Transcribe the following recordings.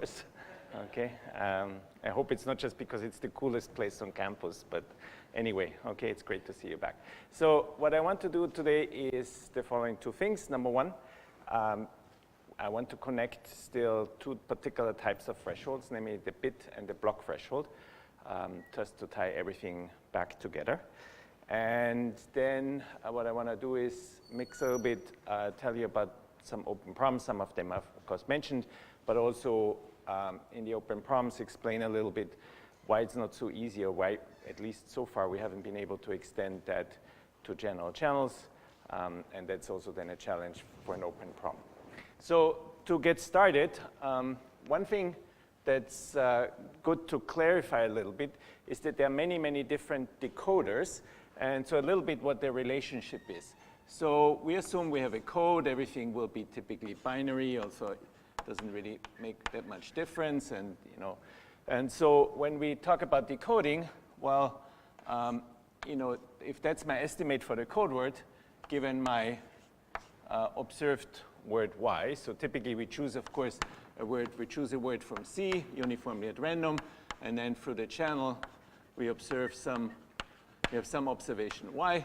course. Okay, I hope it's not just because it's the coolest place on campus, but anyway, okay, it's great to see you back. So what I want to do today is the following two things. Number one, I want to connect still two particular types of thresholds, namely the bit and the block threshold, just to tie everything back together. And then what I want to do is mix a little bit, tell you about some open problems. Some of them I've, of course, mentioned, but also in the open problems explain a little bit why it's not so easy, or why, at least so far, we haven't been able to extend that to general channels. And that's also then a challenge for an open problem. So to get started, one thing that's good to clarify a little bit is that there are many, many different decoders. And so a little bit what their relationship is. So we assume we have a code. Everything will be typically binary. Also, it doesn't really make that much difference. And, you know, and so when we talk about decoding, well, you know, if that's my estimate for the code word, given my observed word y, so typically we choose, of course, we choose a word from C uniformly at random, and then through the channel, we observe we have some observation y,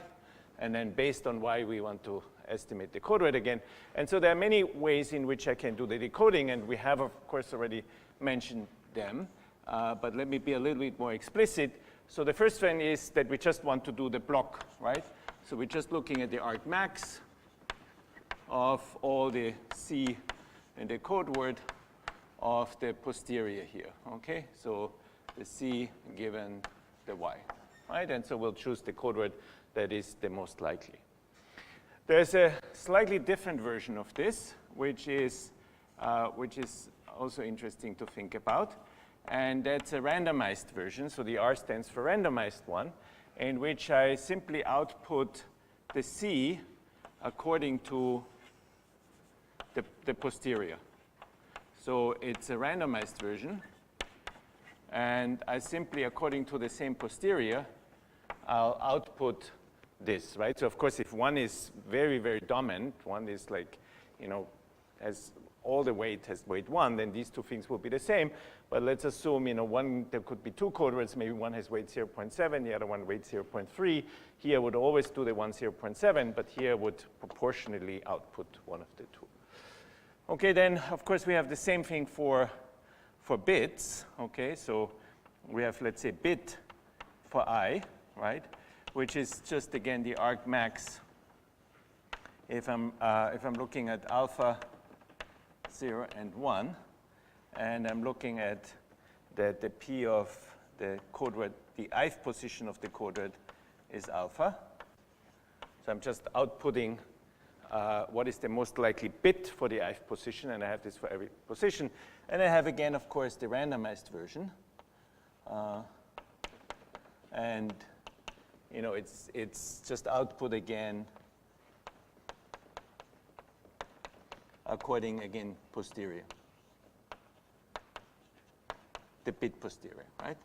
and then based on y, we want to estimate the code word again. And so there are many ways in which I can do the decoding, and we have, of course, already mentioned them. But let me be a little bit more explicit. So the first one is that we just want to do the block, right? So we're just looking at the argmax of all the C and the code word of the posterior here, okay? So the C given the Y, right? And so we'll choose the code word that is the most likely. There's a slightly different version of this, which is also interesting to think about. And that's a randomized version. So the R stands for randomized one, in which I simply output the C according to the posterior. So it's a randomized version. And I simply, according to the same posterior, I'll output this, right? So of course, if one is very, very dominant, one is like, you know, has all the weight has weight 1, then these two things will be the same. But let's assume, you know, one, there could be two code words. Maybe one has weight 0.7, the other one weight 0.3. Here would always do the one 0.7, but here would proportionally output one of the two. Okay, then, of course, we have the same thing for bits. Okay, so we have, let's say, bit for I, right, which is just, again, the argmax. If I'm looking at alpha 0 and 1, and I'm looking at the P of the code word, the ith position of the code word is alpha. So I'm just outputting what is the most likely bit for the ith position, and I have this for every position. And I have, again, of course, the randomized version. And, you know, it's just output again according, again, posterior. The bit posterior, right?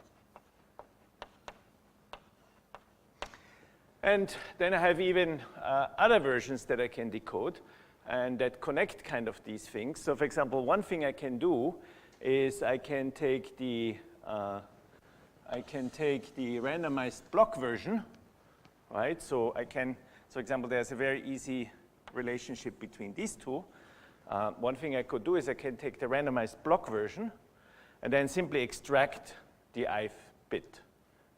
And then I have even other versions that I can decode and that connect kind of these things. So for example, one thing I can do is I can take the randomized block version, right? So I can, so for example, there's a very easy relationship between these two. One thing I could do is I can take the randomized block version and then simply extract the ith bit.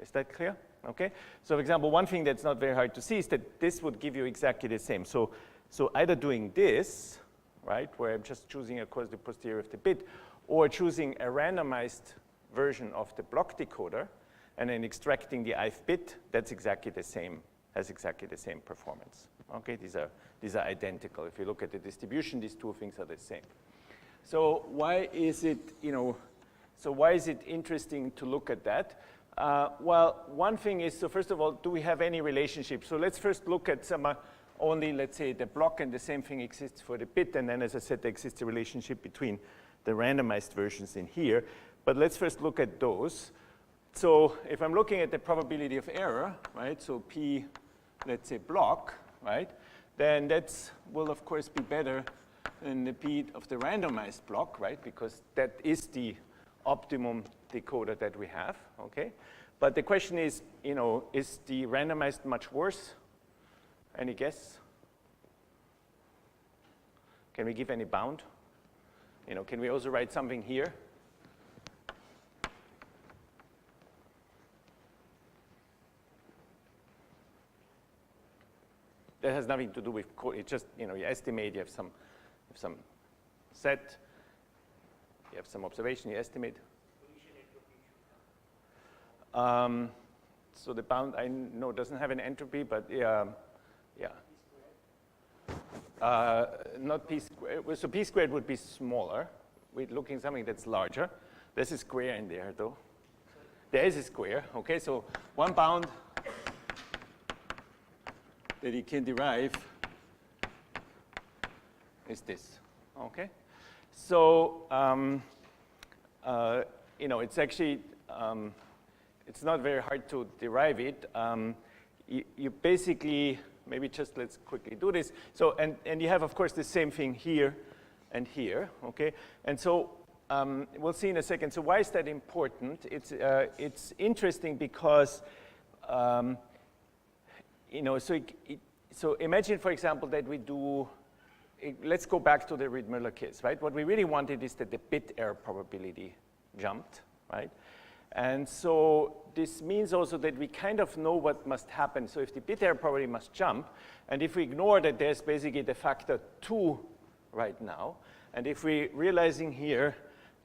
Is that clear? Okay. So for example, one thing that's not very hard to see is that this would give you exactly the same. So either doing this, right, where I'm just choosing, of course, the posterior of the bit, or choosing a randomized version of the block decoder and then extracting the ith bit, that's exactly the same, has exactly the same performance. Okay, these are identical. If you look at the distribution, these two things are the same. So why is it, you know, so why is it interesting to look at that? Well, one thing is, so first of all, do we have any relationship? So let's first look at some only, let's say, the block, and the same thing exists for the bit. And then, as I said, there exists a relationship between the randomized versions in here. But let's first look at those. So if I'm looking at the probability of error, right, so P, let's say, block, right, then that will, of course, be better than the p of the randomized block, right? Because that is the optimum decoder that we have, okay? But the question is, you know, is the randomized much worse? Any guess? Can we give any bound? You know, can we also write something here? That has nothing to do with code. It's just, you know, you estimate, you have some set, you have some observation, you estimate. So the bound, I know, doesn't have an entropy, but yeah. Not p squared. So p squared would be smaller. We're looking at something that's larger. There's a square in there, though. There is a square. Okay, so one bound that you can derive is this. Okay, so you know, it's actually it's not very hard to derive it. You basically, maybe just let's quickly do this. So, and you have, of course, the same thing here and here, okay? And so we'll see in a second. So why is that important? It's interesting because, you know, so imagine, for example, that we do, let's go back to the Reed-Muller case, right? What we really wanted is that the bit error probability jumped, right? And so this means also that we kind of know what must happen. So if the bit error probability must jump, and if we ignore that there's basically the factor 2 right now, and if we're realizing here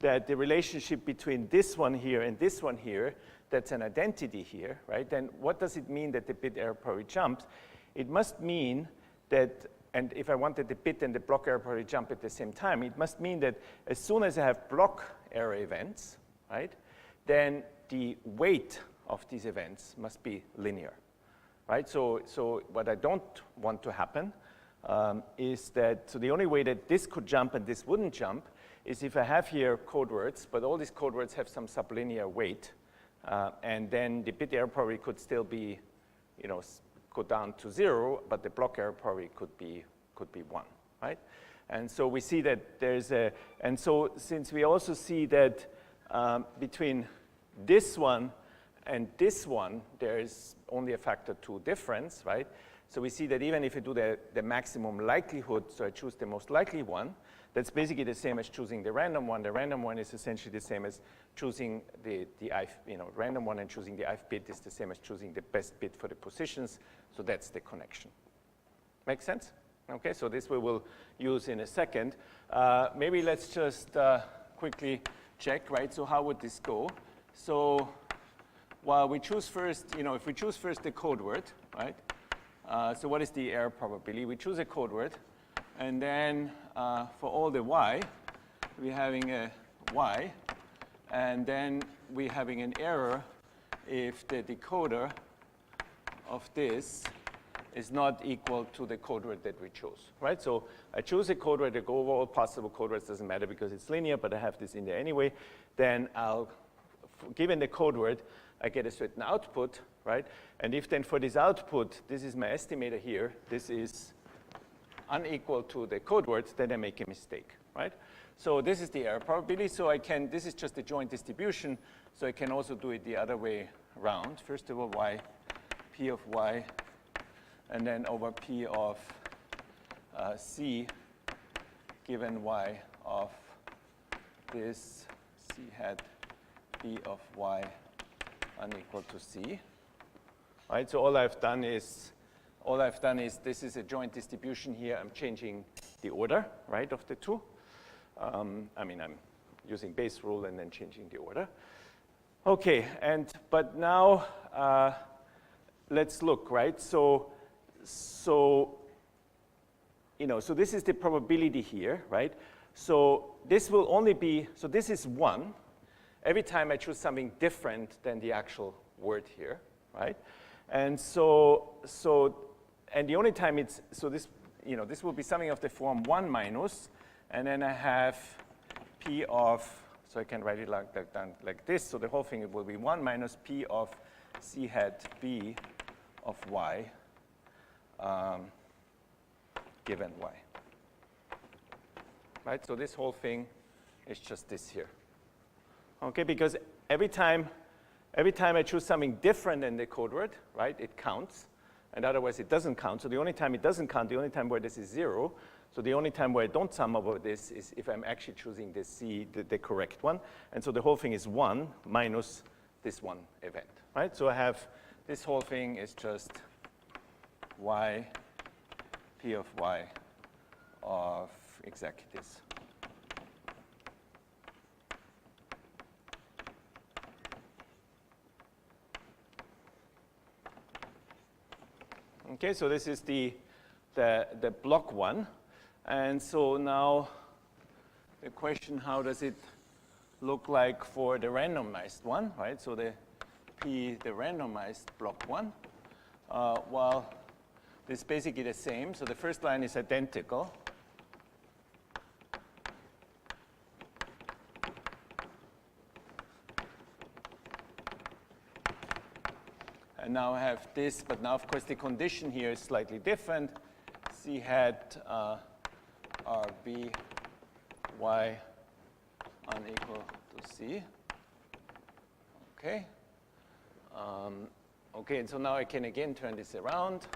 that the relationship between this one here and this one here, that's an identity here, right? Then what does it mean that the bit error probability jumps? It must mean that, and if I wanted the bit and the block error probability jump at the same time, it must mean that as soon as I have block error events, right, then the weight of these events must be linear, right? So what I don't want to happen is that, so the only way that this could jump and this wouldn't jump is if I have here code words, but all these code words have some sublinear weight, and then the bit error probability could still be, you know, go down to 0, but the block error probability could be 1, right? And so we see that there's a, and so since we also see that between this one and this one, there is only a factor 2 difference, right? So we see that even if I do the maximum likelihood, so I choose the most likely one, that's basically the same as choosing the random one. The random one is essentially the same as choosing the ith, you know, random one, and choosing the ith bit is the same as choosing the best bit for the positions. So that's the connection. Make sense? Okay, so this we will use in a second. Maybe let's just quickly check, right? So how would this go? So while we choose first, you know, if we choose first the code word, right? So what is the error probability? We choose a code word, and then for all the y, we're having a y, and then we're having an error if the decoder of this is not equal to the code word that we chose, right? So I choose a code word, I go over all possible code words, doesn't matter because it's linear, but I have this in there anyway. Then I'll, given the code word, I get a certain output, right? And if then for this output, this is my estimator here, this is unequal to the code word, then I make a mistake, right? So this is the error probability. So I can, this is just a joint distribution, so I can also do it the other way around. First of all, y, p of y, and then over p of c given y of this c hat p of y unequal to c. All right, so all I've done is this is a joint distribution here. I'm changing the order, right, of the two. I mean, I'm using base rule and then changing the order. Okay, but now let's look, right? So you know, so this is the probability here, right? So this will only be, so this is 1 every time I choose something different than the actual word here, right? And and the only time it's, so this, you know, this will be something of the form 1 minus, and then I have p of, so I can write it like this, so the whole thing will be 1 minus p of c hat b of y given y. right? So this whole thing is just this here. Okay, because every time I choose something different than the code word, right, it counts, and otherwise it doesn't count. So the only time it doesn't count, the only time where this is 0, so the only time where I don't sum over this is if I'm actually choosing the C, the correct one. And so the whole thing is 1 minus this one event, right? So I have this whole thing is just y, p of y of exactly this. Okay, so this is the block one. And so now the question, how does it look like for the randomized one, right? So the randomized block one. Well, it's basically the same. So the first line is identical. And now I have this, but now, of course, the condition here is slightly different. C hat RB y unequal to C. Okay. Okay, and so now I can again turn this around.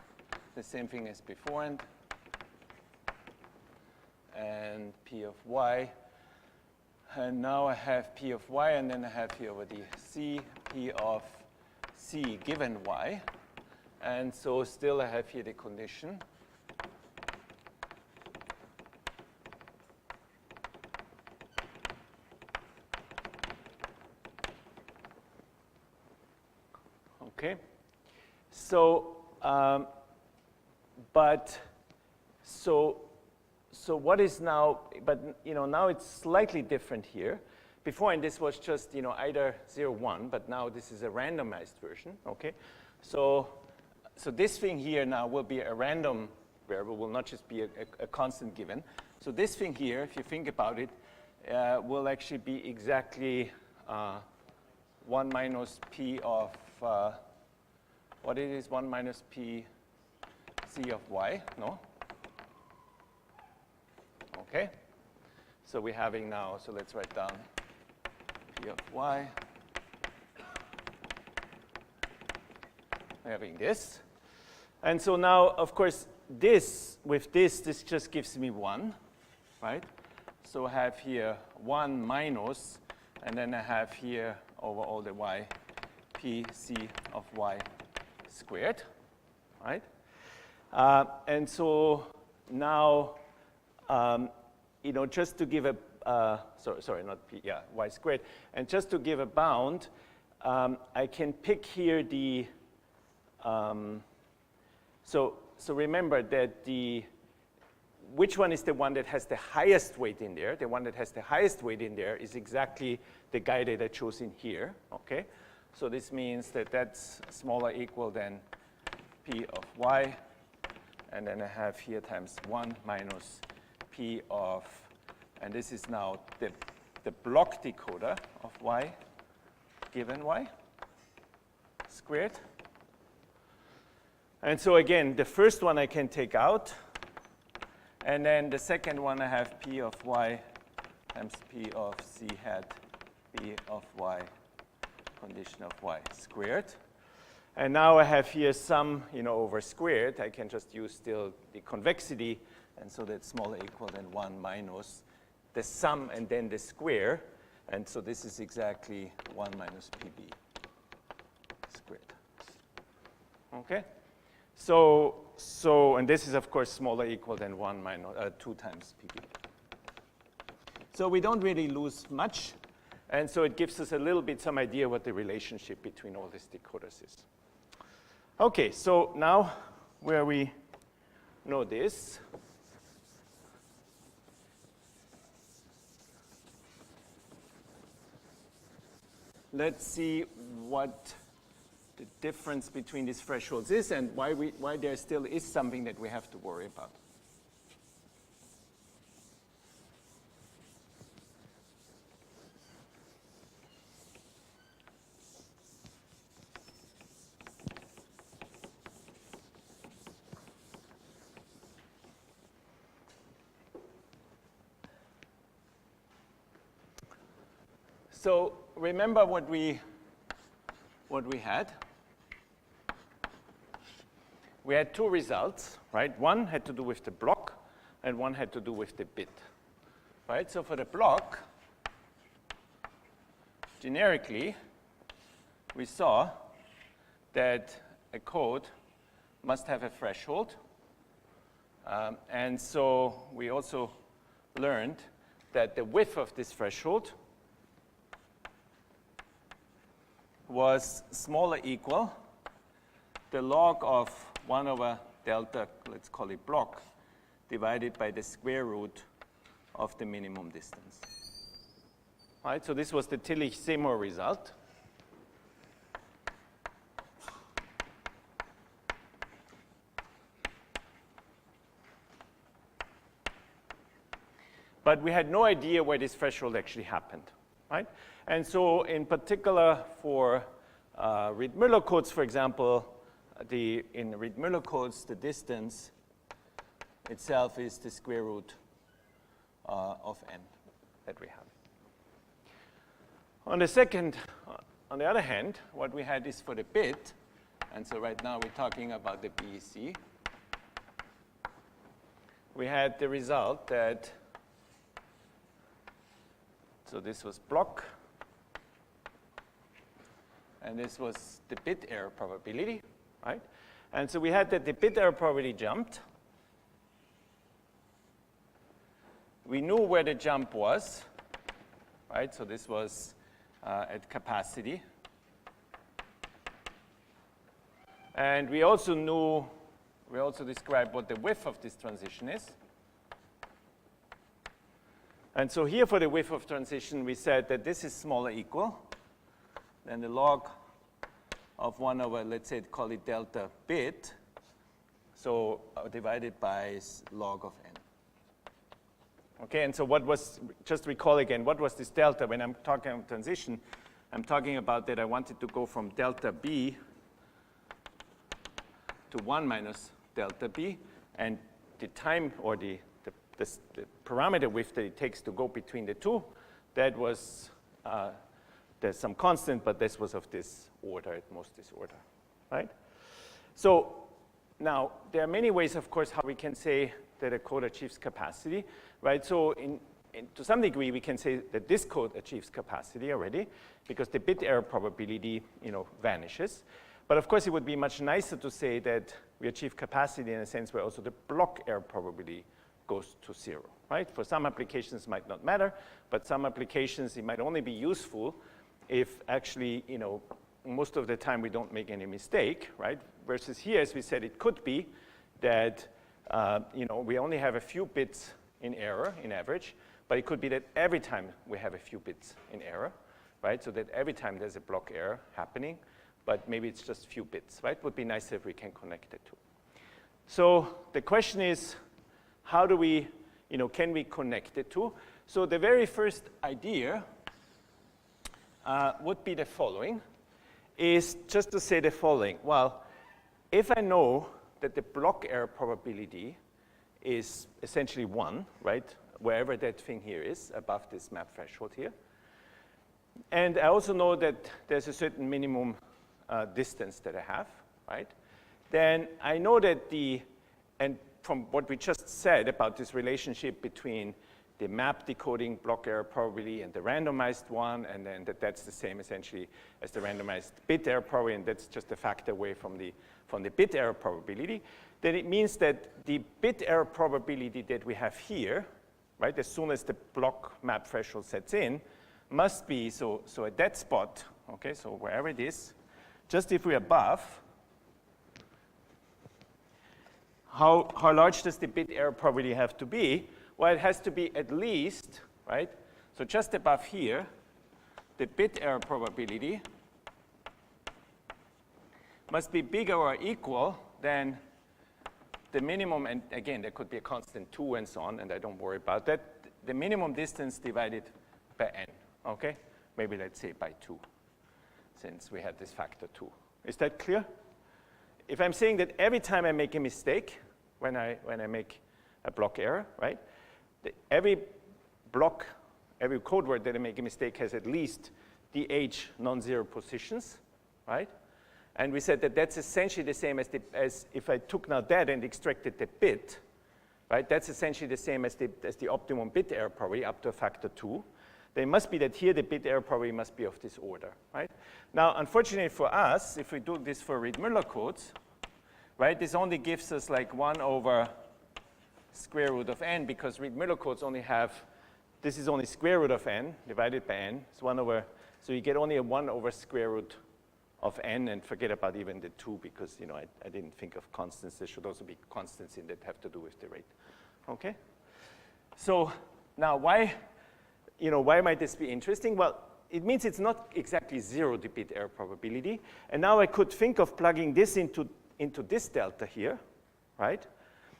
The same thing as before. And P of y. And now I have P of y, and then I have here over the C, P of C given y. And so still I have here the condition. Okay. So, so what is now, but now it's slightly different here. Before, and this was just, either 0, 1, but now this is a randomized version, okay? So this thing here now will be a random variable, will not just be a constant given. So this thing here, if you think about it, will actually be exactly 1 minus p of, what it is, 1 minus p c of y, no? Okay? So we're having now, so let's write down p of y. We're having this. And so now, of course, this just gives me 1, right? So I have here 1 minus, and then I have here over all the y, p c of y squared, right? And so now, just to give a, sorry, not p, yeah, y squared. And just to give a bound, I can pick here the, so remember that which one is the one that has the highest weight in there? The one that has the highest weight in there is exactly the guy that I chose in here, okay? So this means that that's smaller equal than p of y, and then I have here times 1 minus p of, and this is now the block decoder of y given y squared. And so again, the first one I can take out, and then the second one I have p of y times p of c hat p of y condition of y squared. And now I have here sum, over squared. I can just use still the convexity, and so that's smaller equal than 1 minus the sum and then the square. And so this is exactly 1 minus pb squared. Okay? So, and this is, of course, smaller equal than 1 minus 2 times pb. So we don't really lose much. And so it gives us a little bit some idea what the relationship between all these decoders is. Okay, so now where we know this, let's see what the difference between these thresholds is and why there still is something that we have to worry about. So remember what we had. We had two results, right? One had to do with the block, and one had to do with the bit, right? So for the block, generically, we saw that a code must have a threshold. And so we also learned that the width of this threshold was smaller equal the log of 1 over delta, let's call it block, divided by the square root of the minimum distance. All right, so this was the Tillich-Seymour result. But we had no idea where this threshold actually happened, right? And so in particular for Reed-Muller codes, for example, in Reed-Muller codes, the distance itself is the square root of n that we have. On the other hand, what we had is for the bit, and so right now we're talking about the BEC. We had the result that, so this was block, and this was the bit error probability, right? And so we had that the bit error probability jumped. We knew where the jump was, right? So this was at capacity. And we also described what the width of this transition is. And so here for the width of transition, we said that this is smaller equal than the log of 1 over, let's say, call it delta bit, so divided by log of n. Okay, and so what was, just recall again, what was this delta? When I'm talking about transition, I'm talking about that I wanted to go from delta b to 1 minus delta b, and the time or the parameter width that it takes to go between the two, that was, there's some constant, but this was of this order, at most this order, right? So now, there are many ways, of course, how we can say that a code achieves capacity, right? So to some degree, we can say that this code achieves capacity already, because the bit error probability, vanishes. But of course, it would be much nicer to say that we achieve capacity in a sense where also the block error probability goes to 0, right? For some applications, it might not matter, but some applications, it might only be useful if actually, most of the time we don't make any mistake, right? Versus here, as we said, it could be that, we only have a few bits in error in average, but it could be that every time we have a few bits in error, right? So that every time there's a block error happening, but maybe it's just a few bits, right? Would be nicer if we can connect the two. So the question is, how do we, can we connect the two? So the very first idea would be the following, is just to say the following. Well, if I know that the block error probability is essentially 1, right, wherever that thing here is, above this map threshold here, and I also know that there's a certain minimum distance that I have, right, then I know that and from what we just said about this relationship between the map decoding block error probability and the randomized one, and then that's the same essentially as the randomized bit error probability, and that's just a factor away from the bit error probability, then it means that the bit error probability that we have here, right, as soon as the block map threshold sets in, must be, so at that spot, okay, so wherever it is, just if we're above, how large does the bit error probability have to be? Well, it has to be at least, right? So just above here, the bit error probability must be bigger or equal than the minimum, and again, there could be a constant 2 and so on, and I don't worry about that. The minimum distance divided by n, okay? Maybe let's say by 2, since we had this factor 2. Is that clear? If I'm saying that every time I make a mistake, when I make a block error, right? Every block every code word that I make a mistake has at least DH non-zero positions, right? And we said that that's essentially the same as if I took now that and extracted the bit, right? That's essentially the same as the optimum bit error probability up to a factor 2. Then it must be that here the bit error probability must be of this order, right? Now, unfortunately for us, if we do this for Reed-Muller codes, right, this only gives us like 1 over square root of n, because Reed-Muller codes only have, this is only square root of n divided by n. It's 1 over, so you get only a 1 over square root of n, and forget about even the 2, because, you know, I didn't think of constants. There should also be constants in that have to do with the rate, okay? So now why might this be interesting? Well, it means it's not exactly 0, the bit error probability. And now I could think of plugging this into this delta here, right?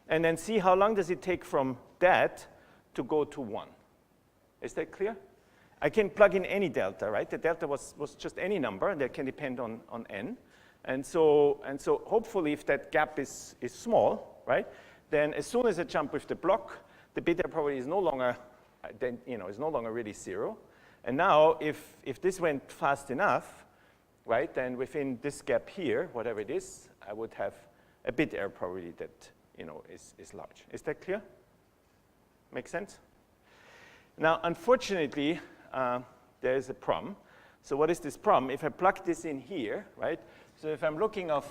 And then see how long does it take from that to go to 1. Is that clear? I can plug in any delta, right? The delta was just any number that can depend on n. And so hopefully if that gap is small, right, then as soon as I jump with the block, the bit error probability is no longer, is no longer really 0. And now if this went fast enough, right, then within this gap here, whatever it is, I would have a bit error probability that, is large. Is that clear? Make sense? Now, unfortunately, there is a problem. So what is this problem? If I plug this in here, right? So if I'm looking of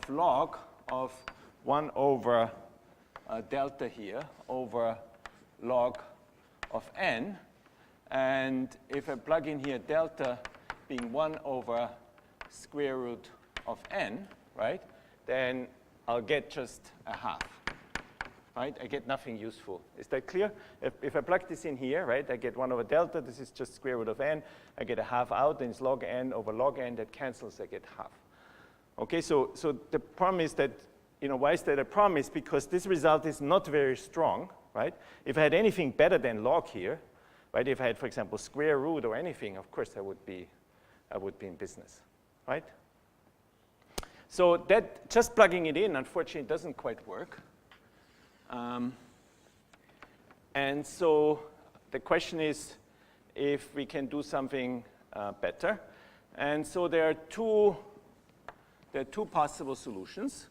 log of 1 over delta here over log of n, and if I plug in here delta being 1 over square root of n, right, then I'll get just a half, right? I get nothing useful. Is that clear? If I plug this in here, right, I get 1 over delta. This is just square root of n. I get a half out, and it's log n over log n. That cancels. I get half. Okay, so the problem is that, why is that a problem? Is because this result is not very strong, right? If I had anything better than log here, right? If I had, for example, square root or anything, of course I would be in business, right? So that just plugging it in, unfortunately, doesn't quite work. And so the question is if we can do something better. And so there are two possible solutions.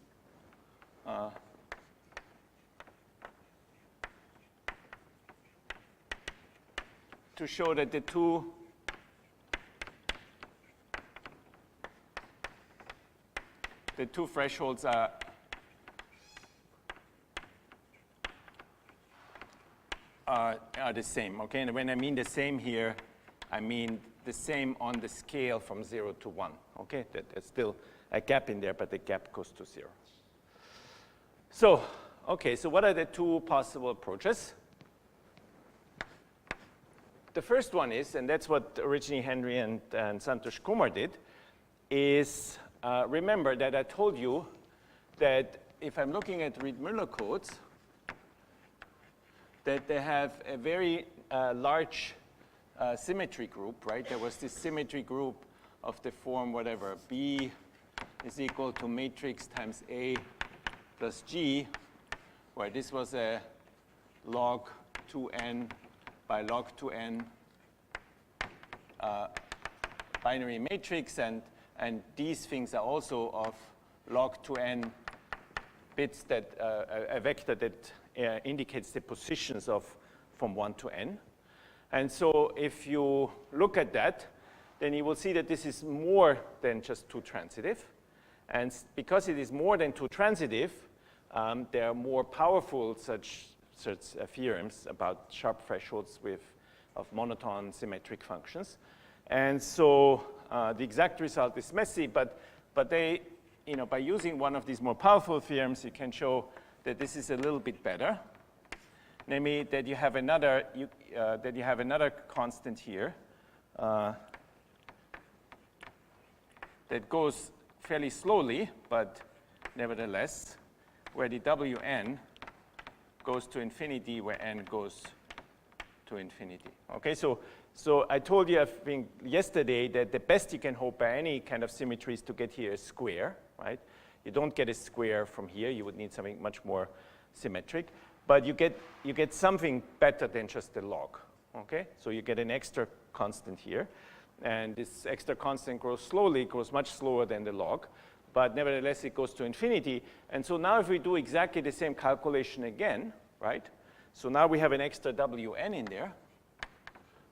To show that the two thresholds are the same, okay? And when I mean the same here, I mean the same on the scale from 0 to 1, okay? There's still a gap in there, but the gap goes to 0. So, okay, so what are the two possible approaches? The first one is, and that's what originally Henry and Santosh Kumar did, is remember that I told you that if I'm looking at Reed-Muller codes, that they have a very large symmetry group, right? There was this symmetry group of the form whatever, B is equal to matrix times A plus G, where this was a log 2n by log 2n binary matrix, and these things are also of log 2n bits, that a vector that indicates the positions of from 1 to n. And so if you look at that, then you will see that this is more than just two transitive. And because it is more than two transitive, there are more powerful such theorems about sharp thresholds of monotone symmetric functions. And so the exact result is messy, but they, by using one of these more powerful theorems, you can show that this is a little bit better. Namely, that you have another constant here that goes fairly slowly, but nevertheless, where the Wn goes to infinity, where n goes to infinity. Okay, so I told you, I think yesterday, that the best you can hope by any kind of symmetry is to get here a square, right? You don't get a square from here. You would need something much more symmetric. But you get something better than just a log, okay? So you get an extra constant here. And this extra constant grows slowly, grows much slower than the log, but nevertheless it goes to infinity. And so now if we do exactly the same calculation again, right? So now we have an extra Wn in there,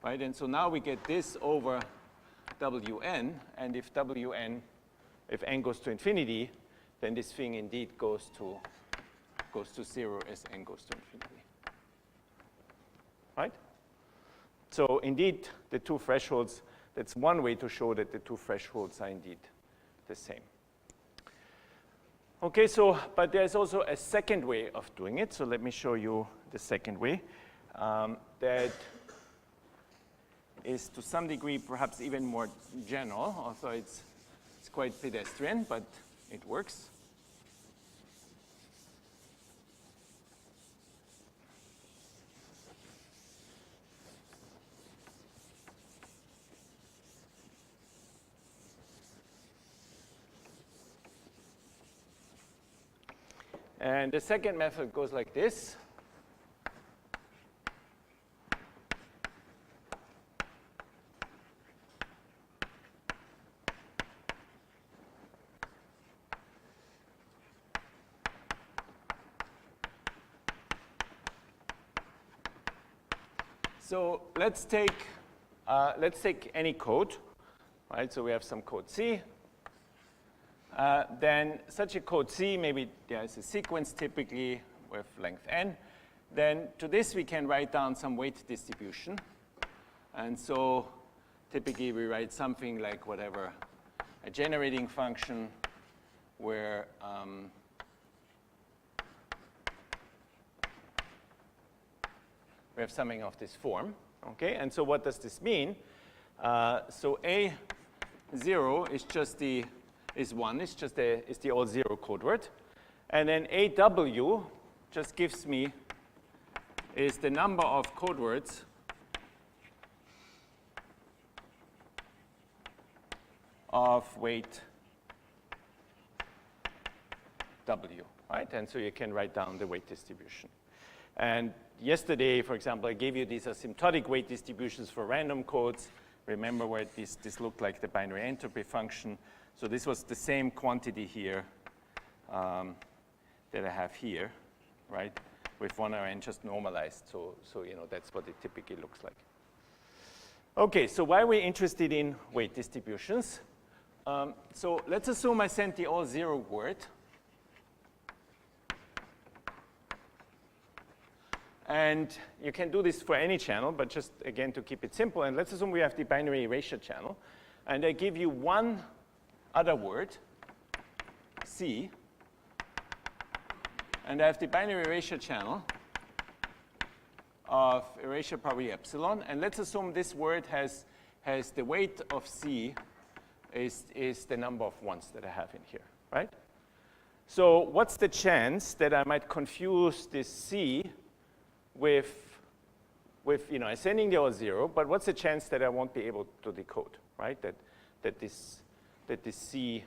right? And so now we get this over Wn, and if n goes to infinity, then this thing indeed goes to 0 as n goes to infinity, right? So indeed, the two thresholds, that's one way to show that the two thresholds are indeed the same. Okay, so, but there's also a second way of doing it. So let me show you the second way. That is to some degree perhaps even more general, although it's quite pedestrian, but it works. And the second method goes like this. So let's take any code, right? So we have some code C. Then such a code C, maybe there's a sequence typically with length n. Then to this we can write down some weight distribution. And so typically we write something like whatever, a generating function where we have something of this form, okay? And so what does this mean? So A0 is just the is 1, it's the all 0 code word. And then AW just gives me is the number of code words of weight W, right? And so you can write down the weight distribution. And yesterday, for example, I gave you these asymptotic weight distributions for random codes. Remember where this looked like the binary entropy function. So this was the same quantity here that I have here, right? With 1Rn just normalized. So you know, that's what it typically looks like. Okay, so why are we interested in weight distributions? So let's assume I sent the all 0 word. And you can do this for any channel, but just, again, to keep it simple. And let's assume we have the binary erasure channel. And I give you one other word, C. And I have the binary erasure channel of erasure probably epsilon. And let's assume this word has the weight of C is the number of ones that I have in here, right? So what's the chance that I might confuse this C with you know, ascending the all 0, but what's the chance that I won't be able to decode, right? That this C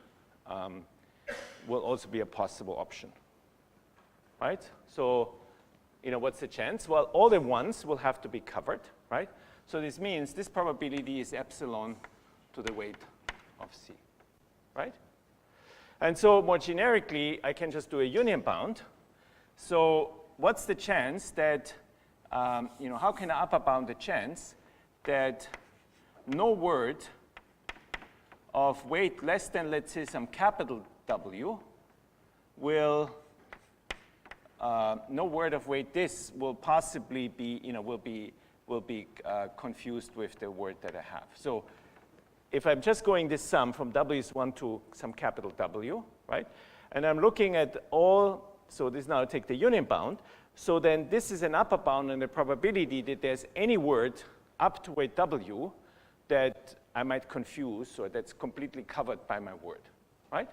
will also be a possible option, right? So, you know, what's the chance? Well, all the ones will have to be covered, right? So this means this probability is epsilon to the weight of C, right? And so more generically, I can just do a union bound. So what's the chance that, you know, how can I upper bound the chance that no word of weight less than, let's say, some capital W will, no word of weight this will possibly be, you know, will be confused with the word that I have. So if I'm just going this sum from W is 1 to some capital W, right? And I'm looking at all, so this now I take the union bound. So then this is an upper bound on the probability that there's any word up to weight W that I might confuse, or that's completely covered by my word, right?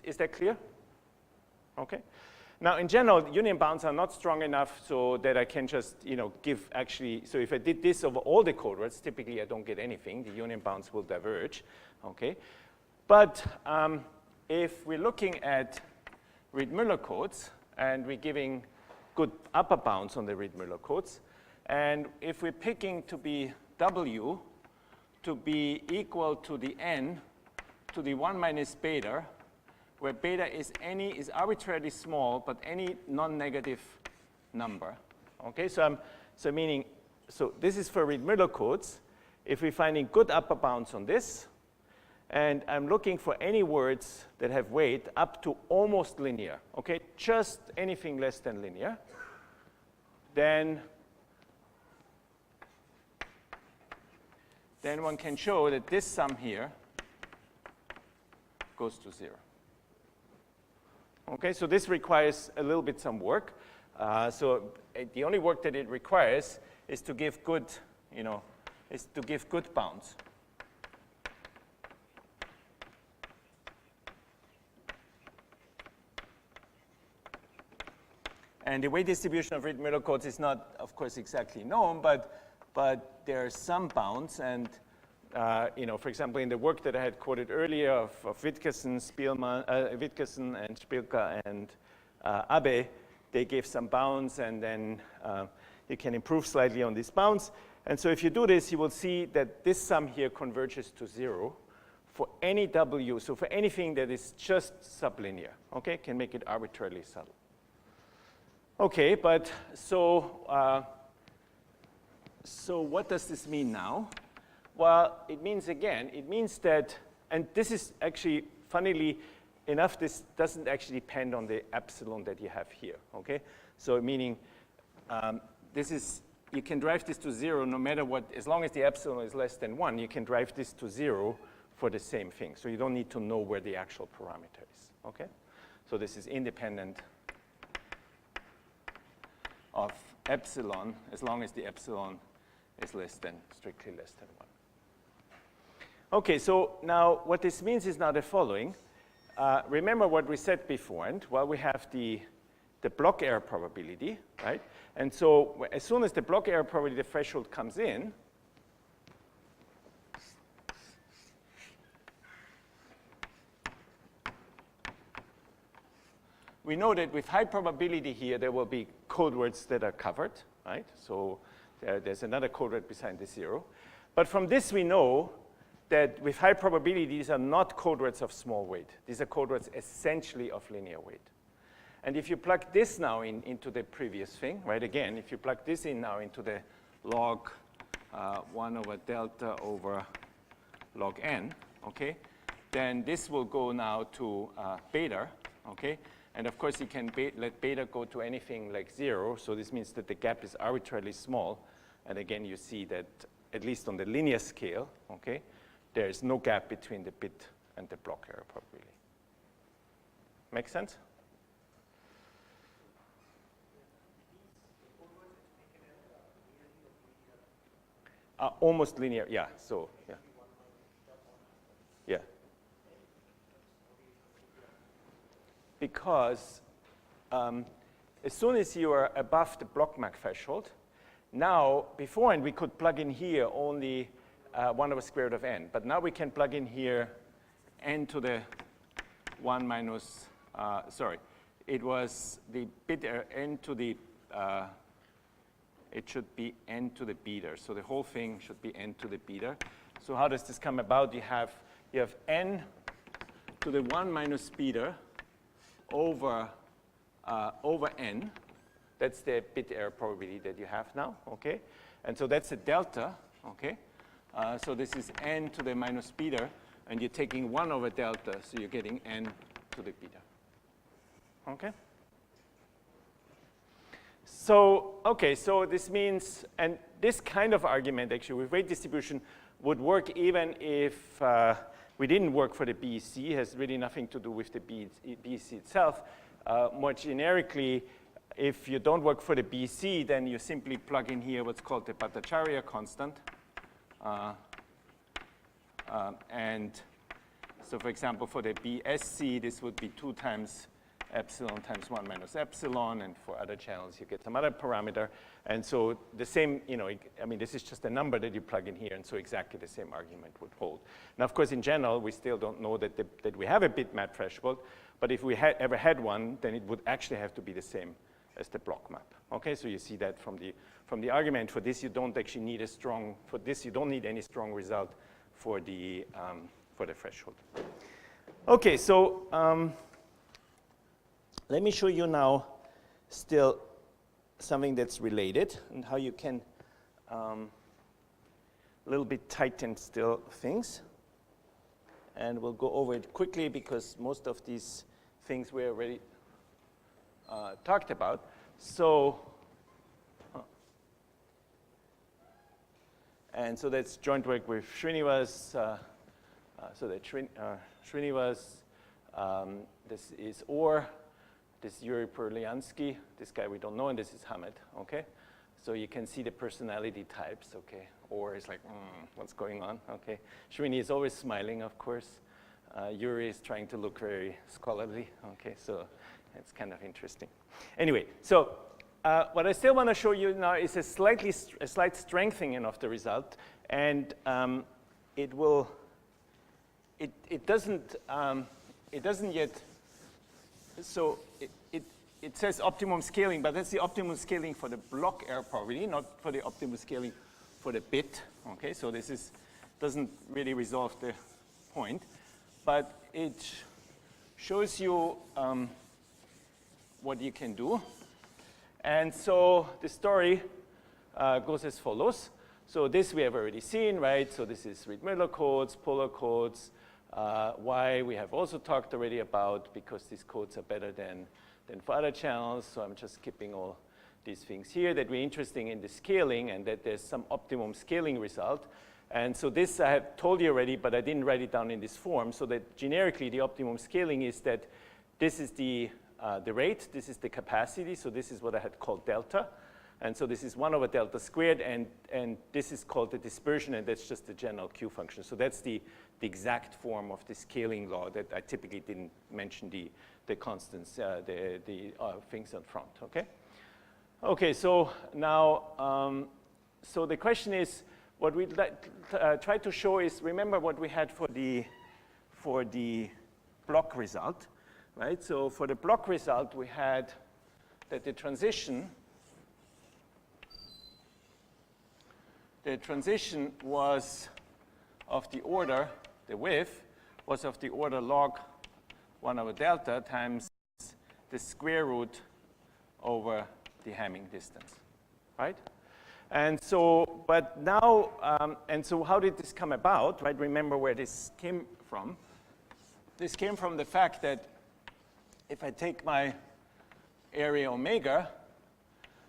Is that clear? Okay. Now, in general, union bounds are not strong enough so that I can just, you know, give actually, so if I did this over all the code words, typically I don't get anything. The union bounds will diverge, okay? But if we're looking at Reed-Muller codes, and we're giving good upper bounds on the Reed-Muller codes, And if we're picking to be W to be equal to the n to the 1 minus beta, where beta is arbitrarily small, but any non-negative number. Okay, so this is for Reed-Miller codes. If we're finding good upper bounds on this, and I'm looking for any words that have weight up to almost linear, okay, just anything less than linear, then one can show that this sum here goes to 0. Okay, so this requires a little bit some work. The only work that it requires is to give good, bounds. And the weight distribution of Reed-Miller codes is not, of course, exactly known, but there are some bounds. And for example, in the work that I had quoted earlier of Wittgenstein, and Spielka, and Abe, they gave some bounds, and then you can improve slightly on these bounds. And so if you do this, you will see that this sum here converges to 0 for any W, so for anything that is just sublinear, okay? Can make it arbitrarily subtle. Okay, but so what does this mean now? Well, it means that, and this is actually, funnily enough, this doesn't actually depend on the epsilon that you have here, okay? So meaning you can drive this to 0 no matter what, as long as the epsilon is less than 1, you can drive this to 0 for the same thing. So you don't need to know where the actual parameter is, okay? So this is independent of epsilon, as long as the epsilon is strictly less than 1. Okay, so now what this means is now the following. Remember what we said before, and well, we have the block error probability, right? And so as soon as the block error probability threshold comes in, we know that with high probability here, there will be code words that are covered, right? So there's another code word beside the 0. But from this, we know that with high probability, these are not code words of small weight. These are code words essentially of linear weight. And if you plug this now into the previous thing, right, again, if you plug this in now into the log 1 over delta over log n, okay, then this will go now to beta, okay? And of course, you can let beta go to anything like 0. So this means that the gap is arbitrarily small. And again, you see that at least on the linear scale, okay, there is no gap between the bit and the block error probability. Make sense? Almost linear, yeah. So, yeah. Yeah. Because as soon as you are above the block-Mach threshold, now, beforehand we could plug in here only 1 over square root of n. But now we can plug in here n to the 1 minus, it was the bit n to the, it should be n to the beta. So the whole thing should be n to the beta. So how does this come about? You have n to the 1 minus beta over n. That's the bit error probability that you have now, okay? And so that's a delta, okay? So this is n to the minus beta, and you're taking 1 over delta, so you're getting n to the beta, okay? So, okay, so this means, and this kind of argument actually with weight distribution would work even if we didn't work for the BEC. It has really nothing to do with the BEC itself. More generically, if you don't work for the BEC, then you simply plug in here what's called the Bhattacharya constant. And so, for example, for the BSC, this would be 2 times epsilon times 1 minus epsilon, and for other channels, you get some other parameter. And so the same, I mean, this is just a number that you plug in here, and so exactly the same argument would hold. Now, of course, in general, we still don't know that we have a bitmap threshold, but if we ever had one, then it would actually have to be the same block map. Okay, so you see that from the argument. For this, you don't actually need you don't need any strong result for the threshold. Okay, so let me show you now still something that's related and how you can a little bit tighten still things. And we'll go over it quickly because most of these things we already talked about. So, and so that's joint work with Srinivas. So that Srinivas, this is Orr, this is Yuri Perlyansky, this guy we don't know, and this is Hamid, okay? So you can see the personality types, okay? Orr is like, what's going on, okay? Srini is always smiling, of course. Yuri is trying to look very scholarly, okay? So it's kind of interesting. Anyway, so what I still want to show you now is a slight strengthening of the result, and it doesn't yet. So it says optimum scaling, but that's the optimum scaling for the block error probability, not for the optimum scaling for the bit. Okay, so this doesn't really resolve the point, but it shows you what you can do. And so the story goes as follows. So this we have already seen, right? So this is Reed-Muller codes, polar codes. Y we have also talked already about because these codes are better than for other channels. So I'm just skipping all these things here that we're interested in the scaling and that there's some optimum scaling result. And so this I have told you already, but I didn't write it down in this form. So that generically the optimum scaling is that this is the rate, this is the capacity. So this is what I had called delta. And so this is 1 over delta squared, and this is called the dispersion, and that's just the general Q function. So that's the exact form of the scaling law that I typically didn't mention the constants, the things on front, okay? Okay, so now, so the question is, what we'd try to show is, remember what we had for the block result, right? So for the block result, we had that the transition was of the order, the width was of the order log 1 over delta times the square root over the Hamming distance, right? And so, but now, and so how did this come about, right? Remember where this came from. This came from the fact that if I take my area omega,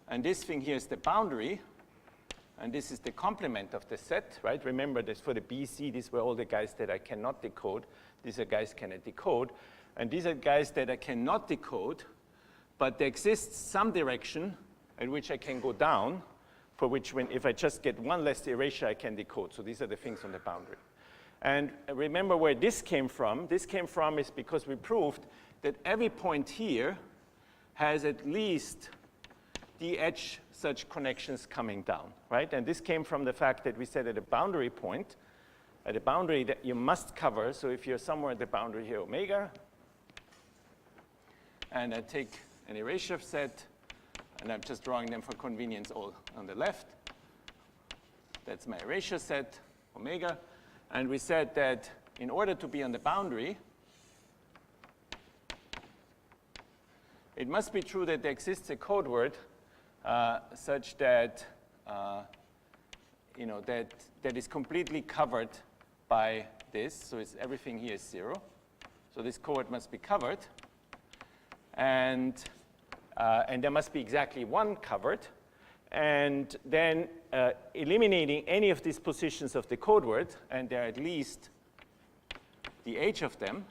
and this thing here is the boundary, and this is the complement of the set, right? Remember this for the BC, these were all the guys that I cannot decode. These are guys cannot decode. And these are guys that I cannot decode, but there exists some direction in which I can go down, for which if I just get one less erasure, I can decode. So these are the things on the boundary. And remember where this came from. This came from is because we proved that every point here has at least the edge such connections coming down, right? And this came from the fact that we said at a boundary point, at a boundary that you must cover, so if you're somewhere at the boundary here, omega, and I take an erasure set, and I'm just drawing them for convenience all on the left. That's my erasure set, omega. And we said that in order to be on the boundary, it must be true that there exists a code word such that that is completely covered by this. So it's everything here is 0. So this code word must be covered, and there must be exactly one covered. And then eliminating any of these positions of the code word, and there are at least the h of them,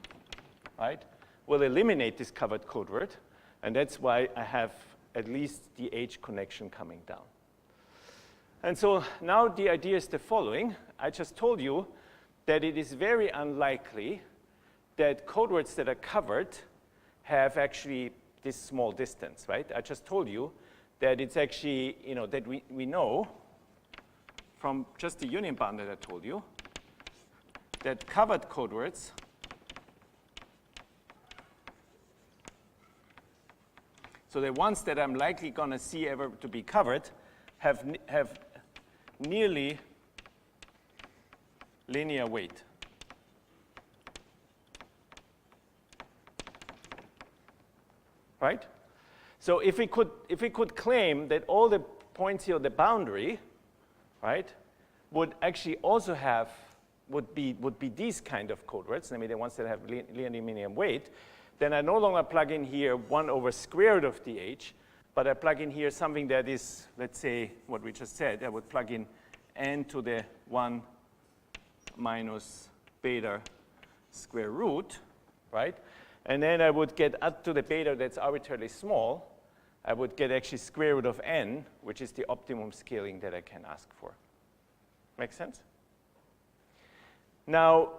right, will eliminate this covered code word. And that's why I have at least the H connection coming down. And so now the idea is the following. I just told you that it is very unlikely that code words that are covered have actually this small distance, right? I just told you that it's actually, that we know from just the union bound that I told you that covered code words So the ones that I'm likely going to see ever to be covered have nearly linear weight. Right? So if we could claim that all the points here on the boundary, right, would actually also have, would be these kind of code words, namely the ones that have linear weight, then I no longer plug in here 1 over square root of dh, but I plug in here something that is, let's say, what we just said. I would plug in n to the 1 minus beta square root, right? And then I would get up to the beta that's arbitrarily small. I would get actually square root of n, which is the optimum scaling that I can ask for. Make sense? Now,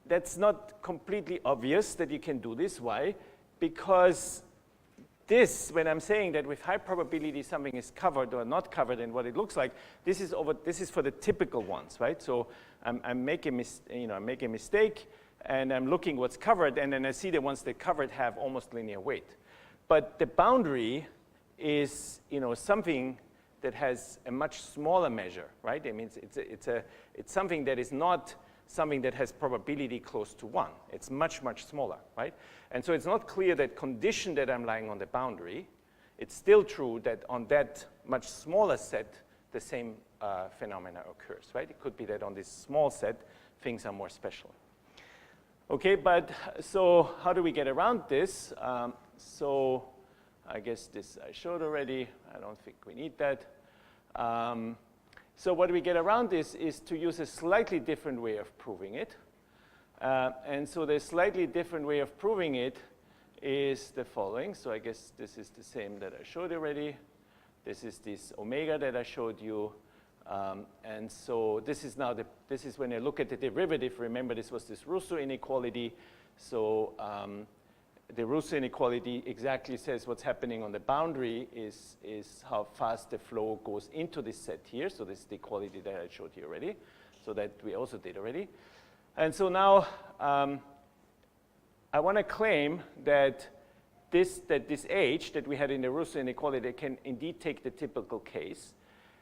that's not completely obvious that you can do this. Why? Because this, when I'm saying that with high probability something is covered or not covered and what it looks like, this is for the typical ones, right? So I make a mistake, and I'm looking what's covered, and then I see the ones that covered have almost linear weight. But the boundary is, something that has a much smaller measure, right? It means it's something that is not something that has probability close to 1. It's much, much smaller, right? And so it's not clear that condition that I'm lying on the boundary, it's still true that on that much smaller set, the same phenomena occurs, right? It could be that on this small set, things are more special. Okay, but so how do we get around this? So I guess this I showed already. I don't think we need that. So what we get around this is to use a slightly different way of proving it. And so the slightly different way of proving it is the following. So I guess this is the same that I showed already. This is this omega that I showed you. And so this is now this is when I look at the derivative. Remember, this was this Russo inequality. So the Russo inequality exactly says what's happening on the boundary is how fast the flow goes into this set here. So this is the equality that I showed you already. So that we also did already. And so now I want to claim that this h that we had in the Russo inequality can indeed take the typical case.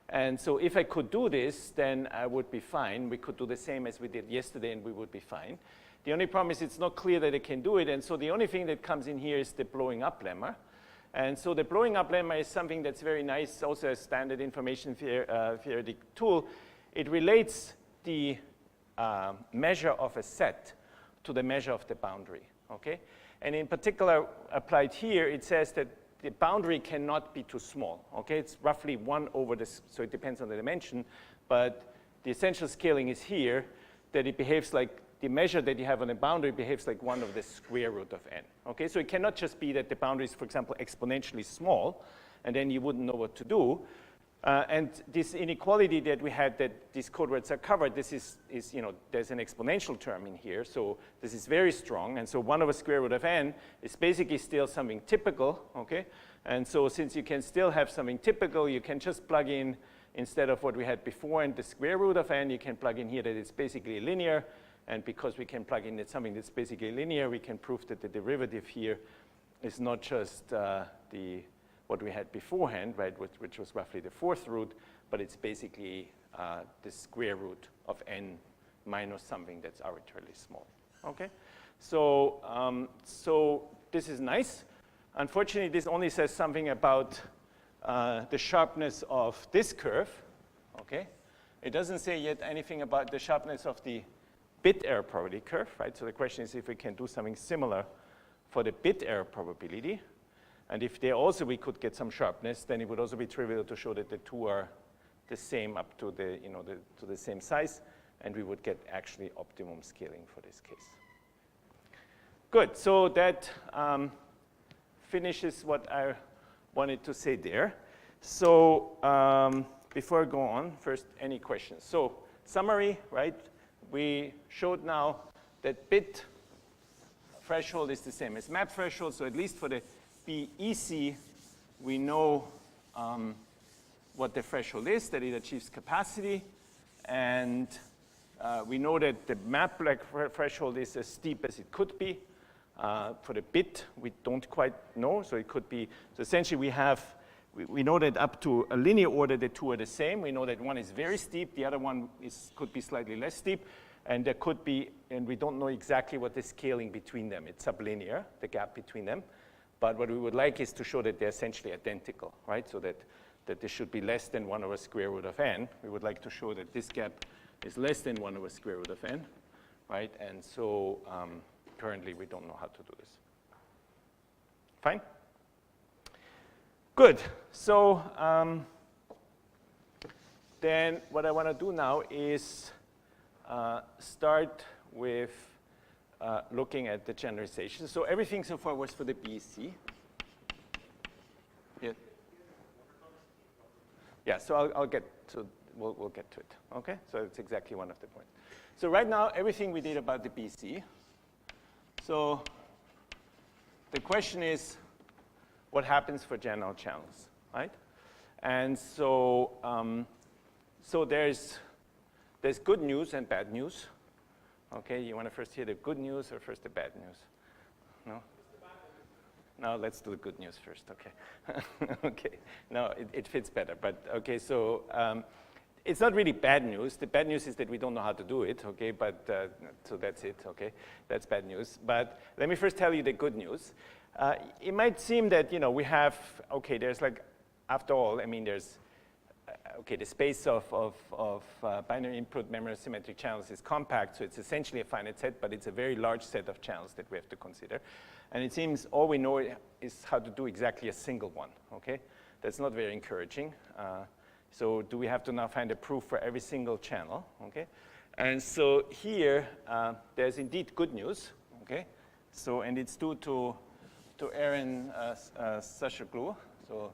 And so if I could do this, then I would be fine. We could do the same as we did yesterday, and we would be fine. The only problem is it's not clear that I can do it, and so the only thing that comes in here is the blowing up lemma. And so the blowing up lemma is something that's very nice, also a standard information theoretic tool. It relates the measure of a set to the measure of the boundary, okay? And in particular, applied here, it says that the boundary cannot be too small, okay? It's roughly 1 over this, so it depends on the dimension, but the essential scaling is here, that it behaves like the measure that you have on the boundary behaves like 1 over the square root of n, okay? So it cannot just be that the boundary is, for example, exponentially small, and then you wouldn't know what to do. And this inequality that we had, that these code words are covered, this is there's an exponential term in here, so this is very strong, and so 1 over square root of n is basically still something typical, okay? And so since you can still have something typical, you can just plug in, instead of what we had before in the square root of n, you can plug in here that it's basically linear, and because we can plug in that something that's basically linear, we can prove that the derivative here is not just what we had beforehand, right, which was roughly the 4th root, but it's basically the square root of n minus something that's arbitrarily small, okay? So, so this is nice. Unfortunately, this only says something about the sharpness of this curve, okay? It doesn't say yet anything about the sharpness of the bit error probability curve, right? So the question is if we can do something similar for the bit error probability. And if there also we could get some sharpness, then it would also be trivial to show that the two are the same up to the, to the same size, and we would get actually optimum scaling for this case. Good, so that finishes what I wanted to say there. So before I go on, first, any questions? So summary, right? We showed now that bit threshold is the same as map threshold, so at least for the BEC, we know what the threshold is, that it achieves capacity, and we know that the map threshold is as steep as it could be. For the bit, we don't quite know, so it could be, so essentially we know that up to a linear order, the two are the same. We know that one is very steep, the other one could be slightly less steep, and there could be, and we don't know exactly what the scaling between them. It's sublinear, the gap between them. But what we would like is to show that they're essentially identical, right? So that this should be less than 1 over square root of n. We would like to show that this gap is less than 1 over square root of n, right? And so currently we don't know how to do this. Fine? Good. So then what I want to do now is start with looking at the generalization. So everything so far was for the BEC. Yeah. Yeah, so I'll get to, we'll get to it, okay? So it's exactly one of the points. So right now, everything we did about the BC. So the question is, what happens for general channels, right? And so, so there's good news and bad news. Okay, you want to first hear the good news or first the bad news? No? No, let's do the good news first, okay. Okay, no, it fits better, but okay, so it's not really bad news. The bad news is that we don't know how to do it, okay, but so that's it, okay. That's bad news. But let me first tell you the good news. It might seem that, you know, we have, okay, there's like, after all, I mean, there's, okay, the space of binary input memory symmetric channels is compact, so it's essentially a finite set, but it's a very large set of channels that we have to consider. And it seems all we know is how to do exactly a single one, okay? That's not very encouraging. So do we have to now find a proof for every single channel, okay? And so here, there's indeed good news, okay? So, and it's due to Aaron Sasha-Glue. So,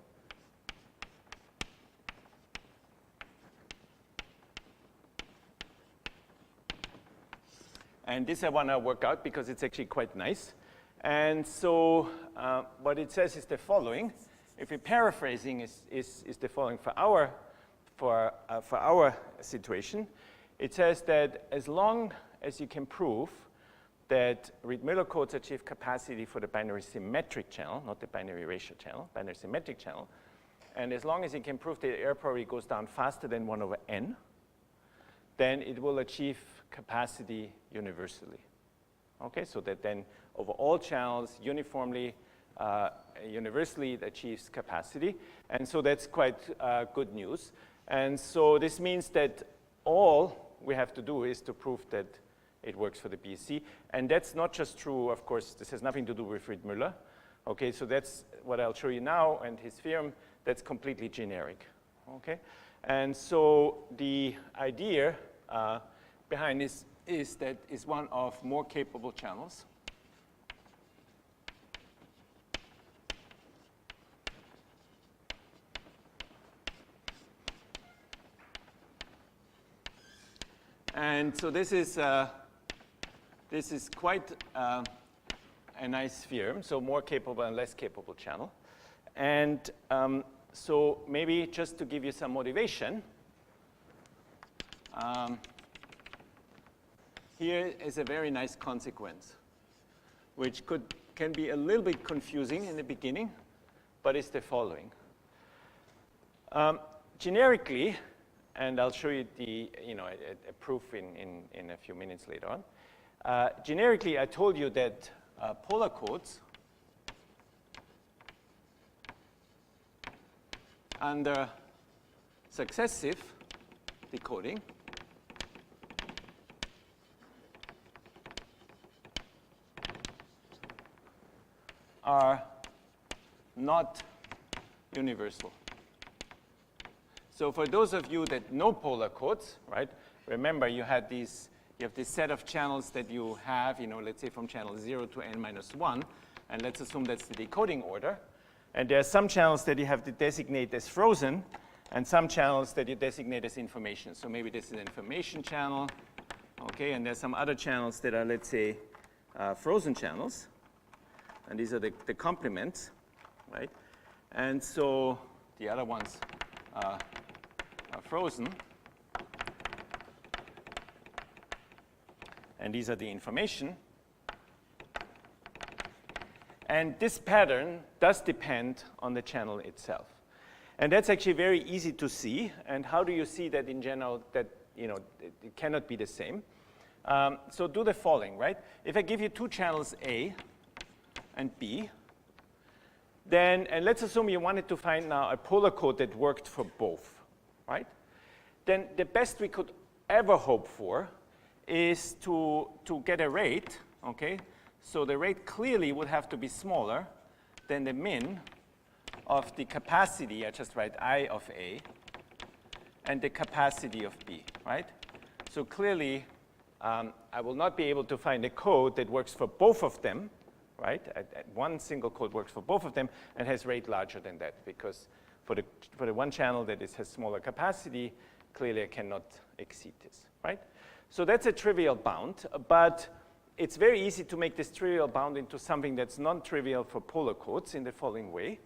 and this I want to work out because it's actually quite nice. And so what it says is the following. If we're paraphrasing, is the following for our situation. It says that as long as you can prove that Reed-Muller codes achieve capacity for the binary symmetric channel, not the binary ratio channel, binary symmetric channel, and as long as you can prove that the error probability goes down faster than 1 over n, then it will achieve capacity universally. Okay, so that then over all channels uniformly, universally it achieves capacity. And so that's quite good news. And so this means that all we have to do is to prove that it works for the BEC. And that's not just true, of course, this has nothing to do with Reed-Muller. Okay, so that's what I'll show you now, and his theorem, that's completely generic. Okay, and so the idea behind this is that is one of more capable channels. And so this is quite a nice theorem, so more capable and less capable channel. And so maybe just to give you some motivation, here is a very nice consequence, which can be a little bit confusing in the beginning, but it's the following. Generically, and I'll show you the, a proof in a few minutes later on. Generically, I told you that polar codes under successive decoding are not universal. So for those of you that know polar codes, right, remember you have this set of channels that you have, let's say from channel 0 to n minus 1, and let's assume that's the decoding order. And there are some channels that you have to designate as frozen, and some channels that you designate as information. So maybe this is an information channel, okay, and there's some other channels that are, let's say, frozen channels. And these are the complements, right? And so the other ones are frozen. And these are the information. And this pattern does depend on the channel itself. And that's actually very easy to see. And how do you see that in general, that it cannot be the same? So do the following, right? If I give you two channels A and B, then, and let's assume you wanted to find now a polar code that worked for both, right? Then the best we could ever hope for is to get a rate, okay? So the rate clearly would have to be smaller than the min of the capacity, I just write I of A, and the capacity of B, right? So clearly, I will not be able to find a code that works for both of them, right? One single code works for both of them and has rate larger than that, because for the one channel that has smaller capacity, clearly I cannot exceed this, right? So that's a trivial bound, but it's very easy to make this trivial bound into something that's non-trivial for polar codes in the following way.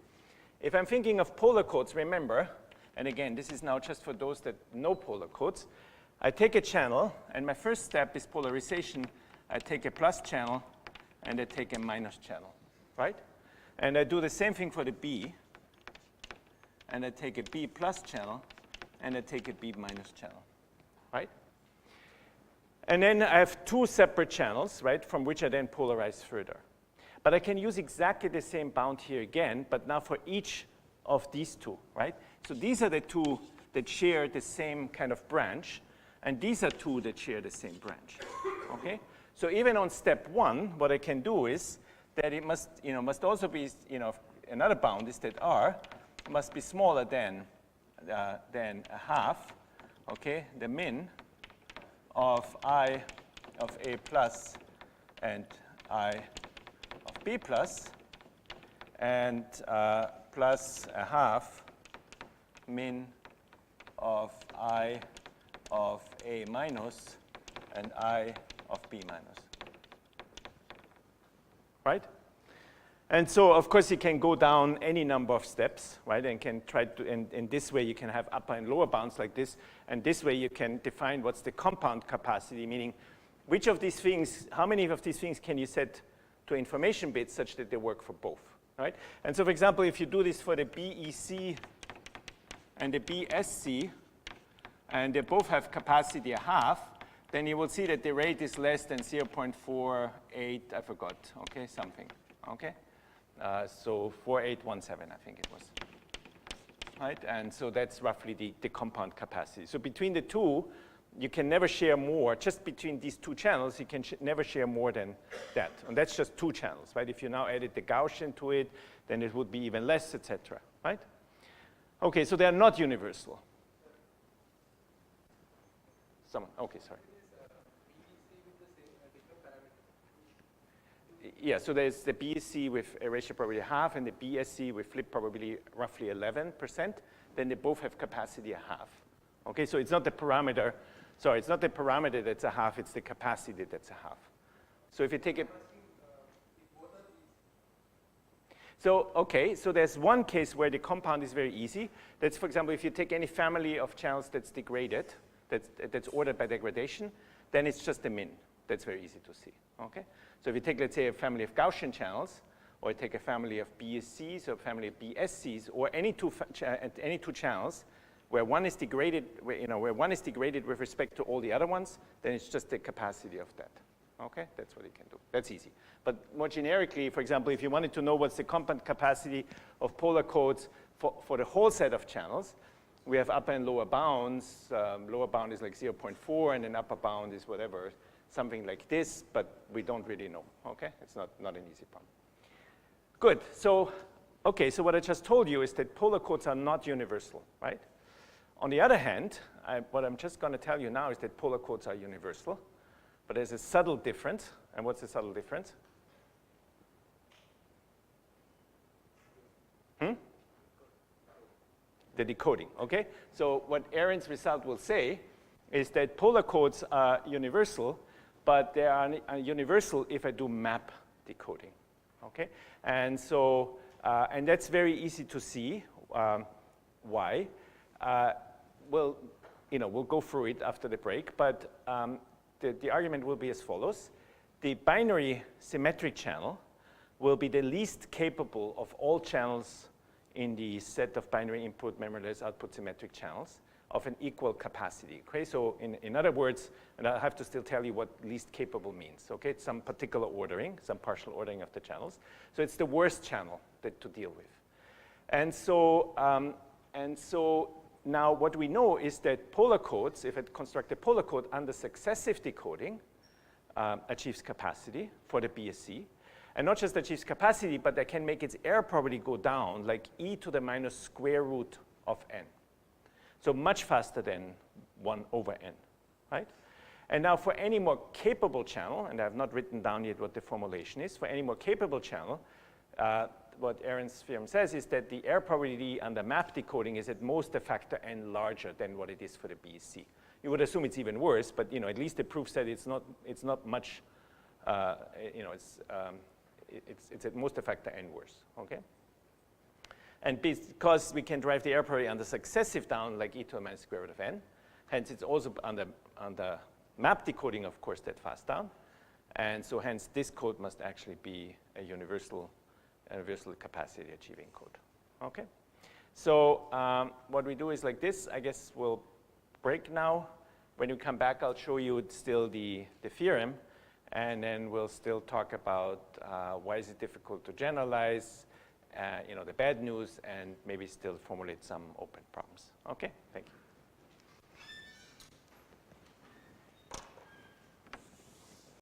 If I'm thinking of polar codes, remember, and again, this is now just for those that know polar codes, I take a channel, and my first step is polarization. I take a plus channel, and I take a minus channel, right? And I do the same thing for the B, and I take a B plus channel, and I take a B minus channel, right? And then I have two separate channels, right, from which I then polarize further. But I can use exactly the same bound here again, but now for each of these two, right? So these are the two that share the same kind of branch, and these are two that share the same branch, okay? So even on step one, what I can do is that it must also be, another bound is that R must be smaller than a half, okay, the min of I of A plus and I of B plus, and plus a half min of I of A minus and I of B minus, right? And so, of course, you can go down any number of steps, right? And can try to, and this way you can have upper and lower bounds like this. And this way you can define what's the compound capacity, meaning which of these things, how many of these things can you set to information bits such that they work for both, right? And so, for example, if you do this for the BEC and the BSC, and they both have capacity a half, then you will see that the rate is less than 0.48, I forgot, okay, something, okay? So 4817, I think it was, right? And so that's roughly the compound capacity. So between the two, you can never share more. Just between these two channels, you can never share more than that. And that's just two channels, right? If you now added the Gaussian to it, then it would be even less, etc., right? Okay, so they are not universal. Someone, okay, sorry. Yeah, so there's the BSC with erasure probability half and the BSC with flip probability roughly 11%. Then they both have capacity a half. Okay, so it's not the parameter. Sorry, it's not the parameter that's a half, it's the capacity that's a half. So if you take it. So, okay, so there's one case where the compound is very easy. That's, for example, if you take any family of channels that's degraded, that's ordered by degradation, then it's just a min. That's very easy to see, okay? So if you take, let's say, a family of Gaussian channels, or take a family of BSCs or a family of BSCs, or any two channels where one is degraded, where one is degraded with respect to all the other ones, then it's just the capacity of that. Okay, that's what you can do. That's easy. But more generically, for example, if you wanted to know what's the compound capacity of polar codes for the whole set of channels, we have upper and lower bounds. Lower bound is like 0.4, and then upper bound is whatever, something like this, but we don't really know, okay? It's not an easy problem. Good, so, okay, so what I just told you is that polar codes are not universal, right? On the other hand, what I'm just gonna tell you now is that polar codes are universal, but there's a subtle difference, and what's the subtle difference? The decoding, okay? So what Aaron's result will say is that polar codes are universal, but they are universal if I do map decoding, okay? And so, and that's very easy to see. Why? Well, we'll go through it after the break, but the argument will be as follows. The binary symmetric channel will be the least capable of all channels in the set of binary input memoryless output symmetric channels of an equal capacity, okay? So in other words, and I have to still tell you what least capable means, okay? It's some particular ordering, some partial ordering of the channels. So it's the worst channel to deal with. And so now what we know is that polar codes, if I construct a polar code under successive decoding, achieves capacity for the BSC. And not just achieves capacity, but I can make its error probability go down, like e to the minus square root of n. So much faster than 1 over n, right? And now for any more capable channel, and I have not written down yet what the formulation is, for any more capable channel, what Aaron's theorem says is that the error probability under map decoding is at most a factor n larger than what it is for the BSC. You would assume it's even worse, but at least the proof said it's not much, it's at most a factor n worse, okay? And because we can derive the error probability under successive down, like e to the minus square root of n, hence it's also under map decoding, of course, that fast down. And so hence this code must actually be a universal capacity achieving code, okay? So what we do is like this. I guess we'll break now. When you come back, I'll show you still the theorem, and then we'll still talk about why is it difficult to generalize, the bad news, and maybe still formulate some open problems. Okay, thank you.